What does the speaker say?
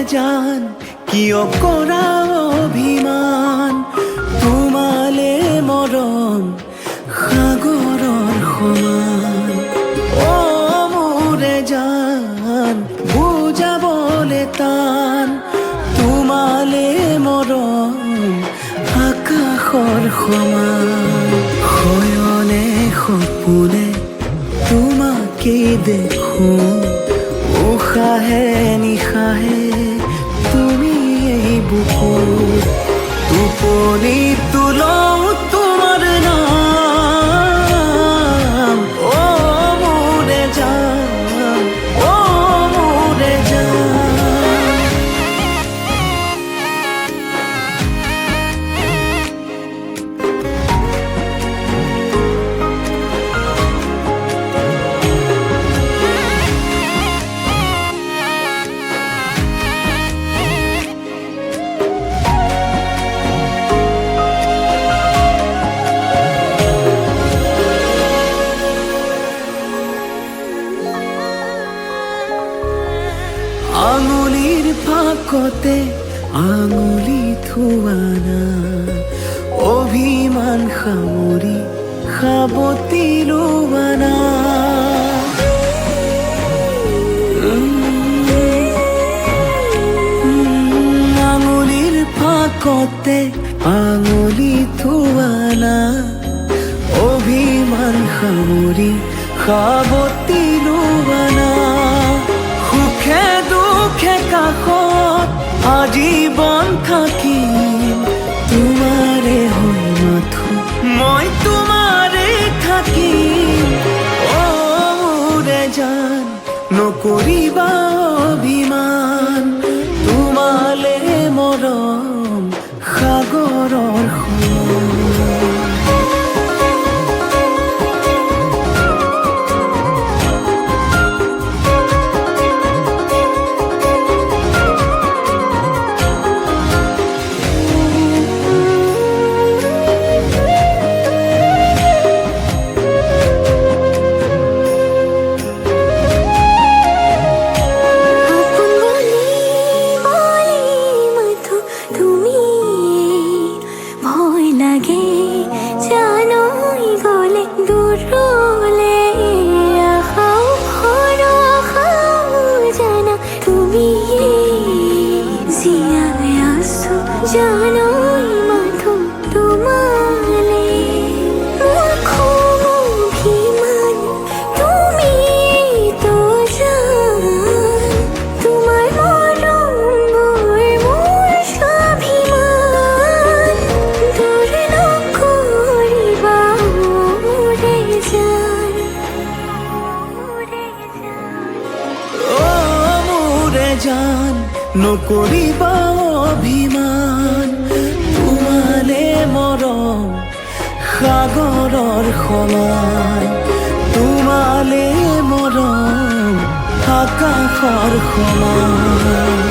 জান কিয় কৰা অভিমান তোমালে মৰম সাগৰৰ সমান অ মোৰে জান বুজাবলে টান তোমালে মৰম আকাশৰ সমান শয়নে সপোনে তোমাকে দেখো উশাহে নিশাহে তুমি এই বুকুত টোপনি তুলও তোমাৰ নাম অ মোৰে জান অ মোৰে জান আঙুলিৰ ফাকতে আঙুলি থোৱানা অভিমান সামৰি সাবতি লোৱানা আঙুলিৰ ফাকতে আঙুলি থোৱানা অভিমান সামৰি সাবতি লোৱানা সুখে দুখে কাষত আজীৱন থাকিম তোমাৰে হৈ মাথো মই তোমাৰে থাকিম অ মোৰে জান নকৰিবা অভিমান তোমালে মৰম সাগৰৰ সমান জানোই মাথো তোমালে মোর খুব অভিমান তুমি তো জান তোমার মরম মোর স্বাভিমান দূর নকরিবা মোরে জান ও মোরে জান নকৰিবা অভিমান তোমালে মৰম সাগৰৰ সমান তোমালে মৰম আকাশৰ সমান